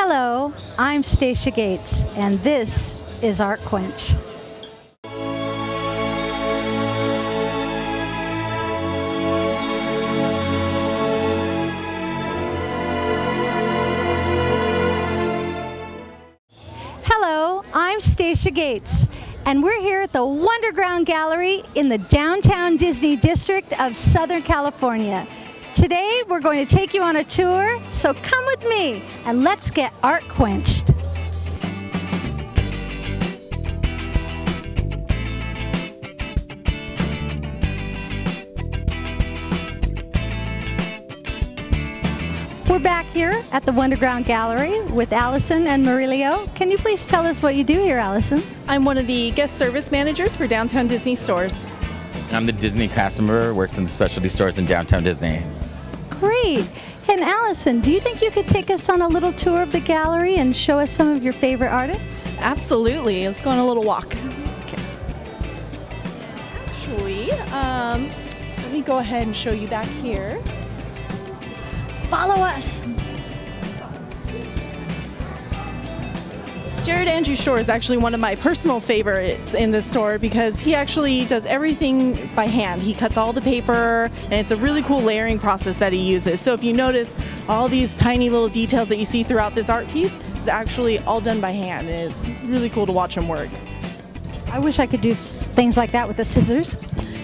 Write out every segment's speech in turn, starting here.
Hello, I'm Stacia Gates, and this is Art Quench. Hello, I'm Stacia Gates, and we're here at the WonderGround Gallery in the downtown Disney district of Southern California. Today we're going to take you on a tour, so come with me and let's get art quenched. We're back here at the WonderGround Gallery with Allison and Marilio. Can you please tell us what you do here, Allison? I'm one of the guest service managers for Downtown Disney stores. I'm the Disney cast member, works in the specialty stores in downtown Disney. Great. And Allison, do you think you could take us on a little tour of the gallery and show us some of your favorite artists? Absolutely. Let's go on a little walk. Okay. Actually, let me go ahead and show you back here. Follow us. Jared Andrew Shore is actually one of my personal favorites in the store because he actually does everything by hand. He cuts all the paper, and it's a really cool layering process that he uses. So if you notice, all these tiny little details that you see throughout this art piece is actually all done by hand, and it's really cool to watch him work. I wish I could do things like that with the scissors.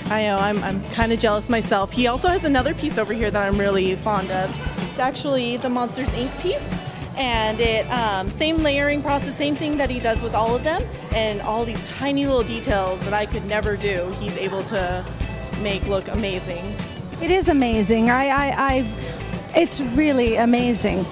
I know, I'm kind of jealous myself. He also has another piece over here that I'm really fond of. It's actually the Monsters, Inc. piece. And it, same layering process, same thing that he does with all of them, and all these tiny little details that I could never do, he's able to make look amazing. It is amazing. It's really amazing.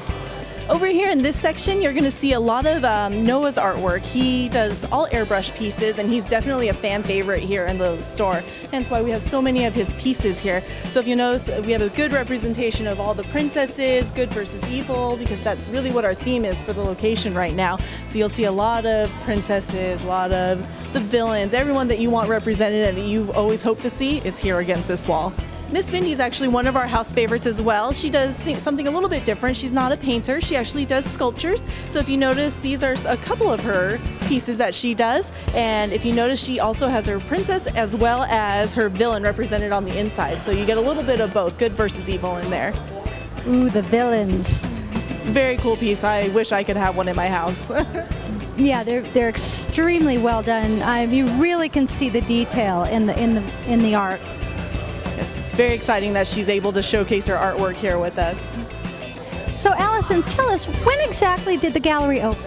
Over here in this section, you're going to see a lot of Noah's artwork. He does all airbrush pieces, and he's definitely a fan favorite here in the store. Hence why we have so many of his pieces here. So if you notice, we have a good representation of all the princesses, good versus evil, because that's really what our theme is for the location right now. So you'll see a lot of princesses, a lot of the villains, everyone that you want represented and that you've always hoped to see is here against this wall. Miss Mindy is actually one of our house favorites as well. She does something a little bit different. She's not a painter. She actually does sculptures. So if you notice, these are a couple of her pieces that she does. And if you notice, she also has her princess as well as her villain represented on the inside. So you get a little bit of both, good versus evil in there. Ooh, the villains. It's a very cool piece. I wish I could have one in my house. Yeah, they're extremely well done. You really can see the detail in the art. It's very exciting that she's able to showcase her artwork here with us. So Allison, tell us, when exactly did the gallery open?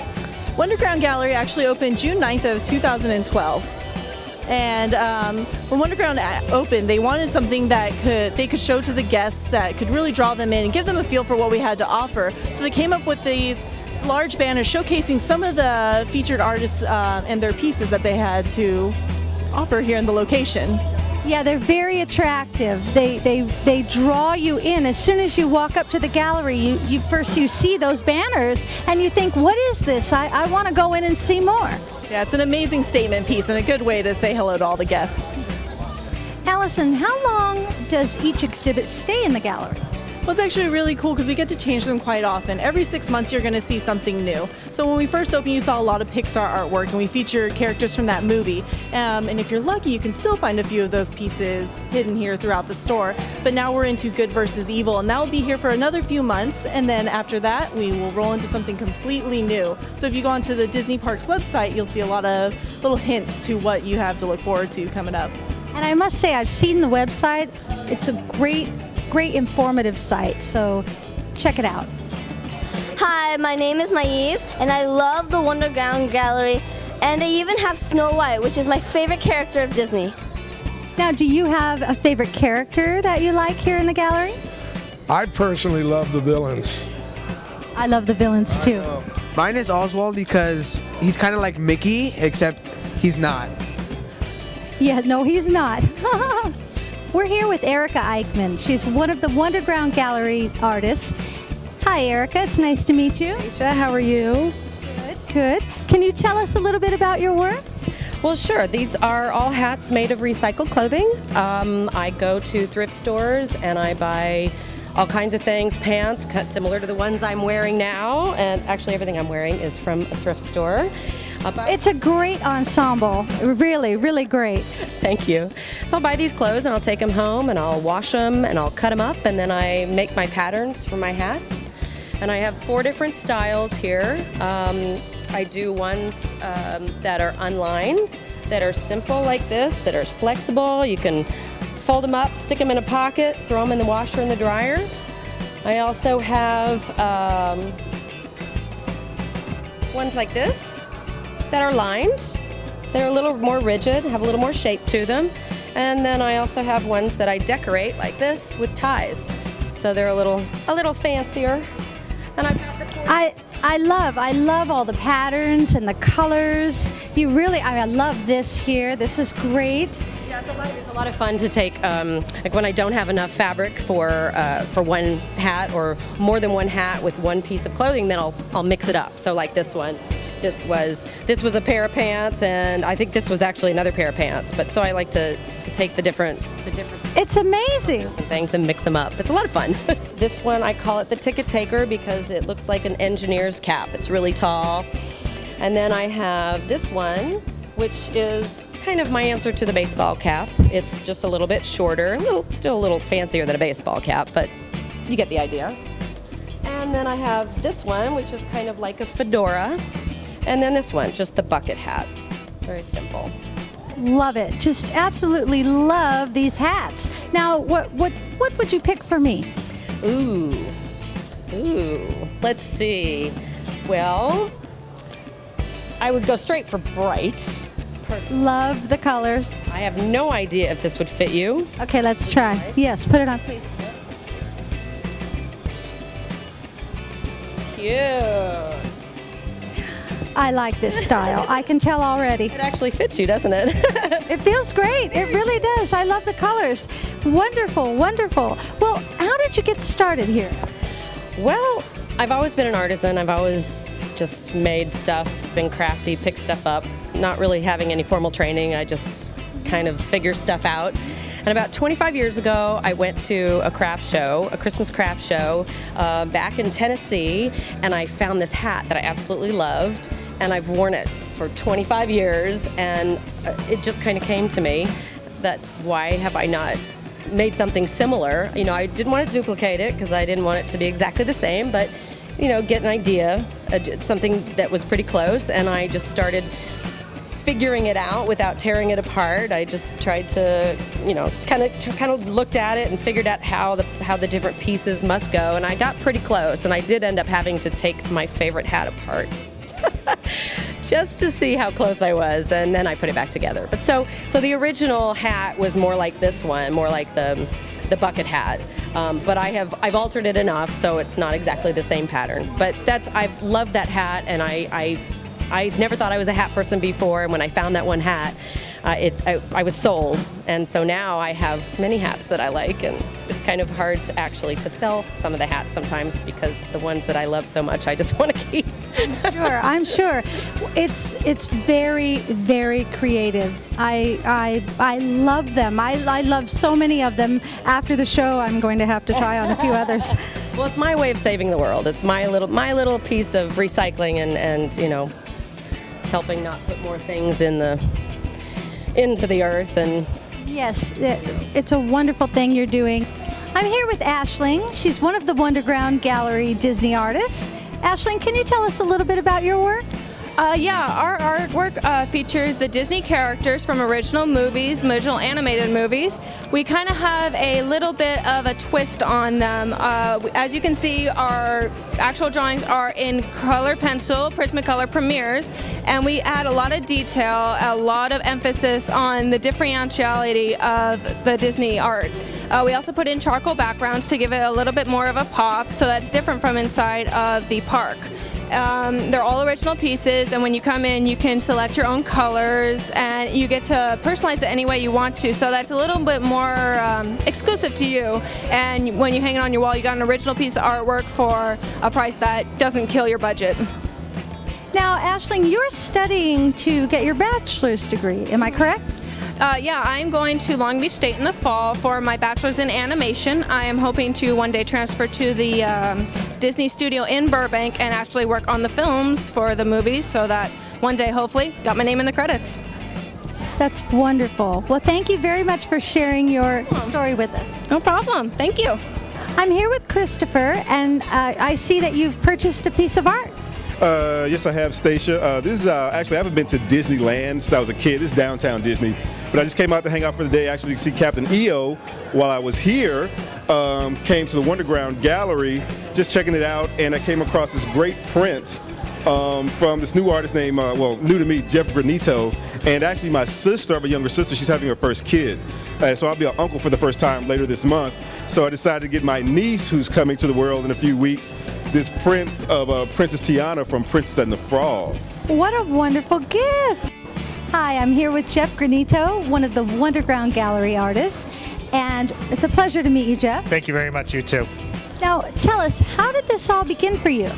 WonderGround Gallery actually opened June 9th of 2012. And when WonderGround opened, they wanted something that they could show to the guests that could really draw them in and give them a feel for what we had to offer. So they came up with these large banners showcasing some of the featured artists and their pieces that they had to offer here in the location. Yeah, they're very attractive. They draw you in. As soon as you walk up to the gallery, you first see those banners and you think, what is this? I want to go in and see more. Yeah, it's an amazing statement piece and a good way to say hello to all the guests. Allison, how long does each exhibit stay in the gallery? Well, it's actually really cool because we get to change them quite often. Every 6 months you're going to see something new. So when we first opened, you saw a lot of Pixar artwork, and we feature characters from that movie. And if you're lucky, you can still find a few of those pieces hidden here throughout the store. But now we're into good versus evil, and that will be here for another few months. And then after that, we will roll into something completely new. So if you go onto the Disney Parks website, you'll see a lot of little hints to what you have to look forward to coming up. And I must say, I've seen the website. It's a great informative site, so check it out. Hi, my name is Maeve, and I love the WonderGround Gallery, and they even have Snow White, which is my favorite character of Disney. Now, do you have a favorite character that you like here in the gallery? I personally love the villains. I love the villains too. Mine is Oswald because he's kind of like Mickey, except he's not. Yeah, no, he's not. We're here with Erica Eichmann. She's one of the WonderGround Gallery artists. Hi, Erica. It's nice to meet you. Aisha, how are you? Good, good. Can you tell us a little bit about your work? Well, sure. These are all hats made of recycled clothing. I go to thrift stores and I buy all kinds of things, pants cut similar to the ones I'm wearing now, and actually everything I'm wearing is from a thrift store. It's a great ensemble, really, really great. Thank you. So I'll buy these clothes and I'll take them home and I'll wash them and I'll cut them up, and then I make my patterns for my hats. And I have 4 different styles here. I do ones that are unlined, that are simple like this, that are flexible. You can fold them up, stick them in a pocket, throw them in the washer and the dryer. I also have ones like this that are lined. They're a little more rigid, have a little more shape to them. And then I also have ones that I decorate like this with ties. So they're a little fancier. And I've got the I love all the patterns and the colors. I love this here. This is great. Yeah, it's a lot of fun to take, like when I don't have enough fabric for one hat or more than one hat with one piece of clothing, then I'll mix it up. So like this one, this was a pair of pants, and I think this was actually another pair of pants. But so I like to take the different. It's amazing. And things and mix them up. It's a lot of fun. This one, I call it the ticket taker because it looks like an engineer's cap. It's really tall. And then I have this one, which is kind of my answer to the baseball cap. It's just a little bit shorter, still a little fancier than a baseball cap, but you get the idea. And then I have this one, which is kind of like a fedora. And then this one, just the bucket hat. Very simple. Love it. Just absolutely love these hats. Now, what would you pick for me? Ooh. Let's see. Well, I would go straight for bright. Love the colors. I have no idea if this would fit you. Okay, let's try. Yes, put it on, please. Cute. I like this style. I can tell already. It actually fits you, doesn't it? It feels great. It really does. I love the colors. Wonderful, wonderful. Well, how did you get started here? Well, I've always been an artisan. I've always just made stuff, been crafty, picked stuff up, not really having any formal training. I just kind of figure stuff out. And about 25 years ago, I went to a craft show, a Christmas craft show back in Tennessee, and I found this hat that I absolutely loved, and I've worn it for 25 years, and it just kind of came to me that why have I not made something similar? You know, I didn't want to duplicate it because I didn't want it to be exactly the same, but you know, get an idea, something that was pretty close, and I just started figuring it out without tearing it apart. I just tried to, you know, kind of looked at it and figured out how the different pieces must go, and I got pretty close, and I did end up having to take my favorite hat apart just to see how close I was, and then I put it back together. But so the original hat was more like this one, more like the bucket hat. But I've altered it enough so it's not exactly the same pattern. But I've loved that hat, and I never thought I was a hat person before, and when I found that one hat, I was sold. And so now I have many hats that I like, and it's kind of hard to sell some of the hats sometimes because the ones that I love so much I just want to keep. I'm sure. It's very, very creative. I love them. I love so many of them. After the show, I'm going to have to try on a few others. Well, it's my way of saving the world. It's my little piece of recycling and you know, helping not put more things into the earth. And yes, it's a wonderful thing you're doing. I'm here with Aisling. She's one of the WonderGround Gallery Disney artists. Aisling, can you tell us a little bit about your work? Yeah, our artwork features the Disney characters from original movies, original animated movies. We kind of have a little bit of a twist on them. As you can see, our actual drawings are in color pencil, Prismacolor Premieres, and we add a lot of detail, a lot of emphasis on the differentiality of the Disney art. We also put in charcoal backgrounds to give it a little bit more of a pop, so that's different from inside of the park. They're all original pieces, and when you come in you can select your own colors and you get to personalize it any way you want to, so that's a little bit more exclusive to you, and when you hang it on your wall you got an original piece of artwork for a price that doesn't kill your budget. Now, Aisling, you're studying to get your bachelor's degree, am I correct? Yeah, I'm going to Long Beach State in the fall for my bachelor's in animation. I am hoping to one day transfer to the Disney studio in Burbank and actually work on the films for the movies so that one day, hopefully, got my name in the credits. That's wonderful. Well, thank you very much for sharing your story with us. No problem. Thank you. I'm here with Christopher, and I see that you've purchased a piece of art. Yes, I have, Stacia. This is actually, I haven't been to Disneyland since I was a kid. This is downtown Disney. But I just came out to hang out for the day, actually to see Captain EO while I was here. Came to the WonderGround gallery, just checking it out, and I came across this great print from this new artist named, well, new to me, Jeff Granito. And actually my sister, I have a younger sister, she's having her first kid. So I'll be an uncle for the first time later this month. So I decided to get my niece, who's coming to the world in a few weeks, this print of Princess Tiana from Princess and the Frog. What a wonderful gift! Hi, I'm here with Jeff Granito, one of the WonderGround Gallery artists, and it's a pleasure to meet you, Jeff. Thank you very much, you too. Now, tell us, how did this all begin for you?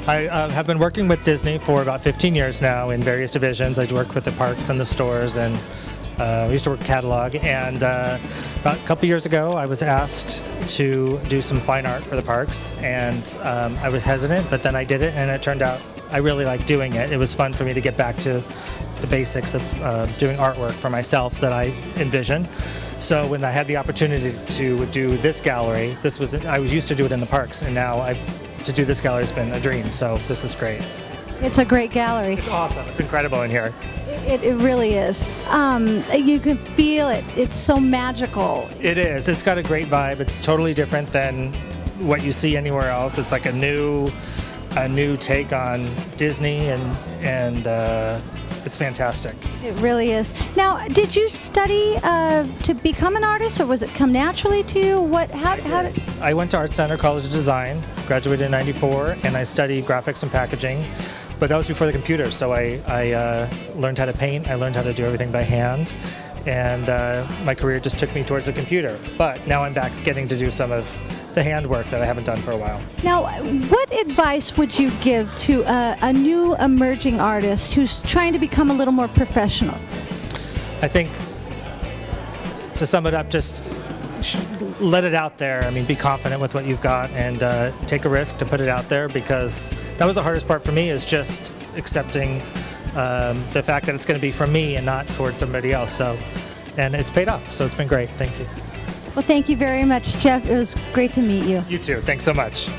I have been working with Disney for about 15 years now in various divisions. I work with the parks and the stores, and we used to work catalog. And about a couple years ago, I was asked to do some fine art for the parks, and I was hesitant, but then I did it, and it turned out I really liked doing it. It was fun for me to get back to the basics of doing artwork for myself that I envision. So when I had the opportunity to do this gallery, I was used to do it in the parks, and now to do this gallery has been a dream, so this is great. It's a great gallery. It's awesome. It's incredible in here. It really is. You can feel it. It's so magical. It is. It's got a great vibe. It's totally different than what you see anywhere else. It's like a new take on Disney, and it's fantastic. It really is. Now, did you study to become an artist, or was it come naturally to you? How did... I went to Art Center College of Design, graduated in '94, and I studied graphics and packaging. But that was before the computer, so I learned how to paint. I learned how to do everything by hand, and my career just took me towards the computer. But now I'm back getting to do some of the handwork that I haven't done for a while. Now, what advice would you give to a new emerging artist who's trying to become a little more professional? I think, to sum it up, just let it out there. I mean, be confident with what you've got, and take a risk to put it out there, because that was the hardest part for me, is just accepting the fact that it's going to be from me and not for somebody else. So, and it's paid off, so it's been great. Thank you. Well, thank you very much, Jeff. It was great to meet you. You too. Thanks so much.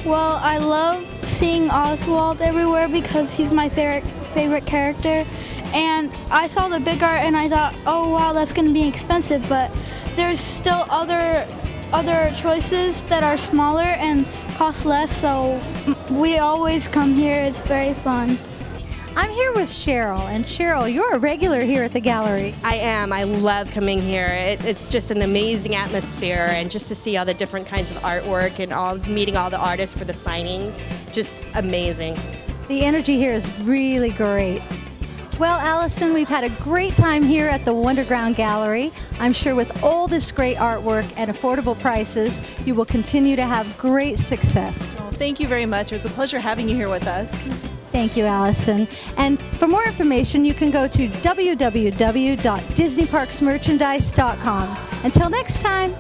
Well, I love seeing Oswald everywhere because he's my favorite character. And I saw the big art and I thought, oh wow, that's going to be expensive. But there's still other choices that are smaller and cost less. So we always come here. It's very fun. I'm here with Cheryl, and Cheryl, you're a regular here at the gallery. I am. I love coming here. It's just an amazing atmosphere, and just to see all the different kinds of artwork and meeting all the artists for the signings, just amazing. The energy here is really great. Well, Allison, we've had a great time here at the WonderGround Gallery. I'm sure with all this great artwork at affordable prices, you will continue to have great success. Well, thank you very much. It was a pleasure having you here with us. Thank you, Allison. And for more information, you can go to www.disneyparksmerchandise.com. Until next time.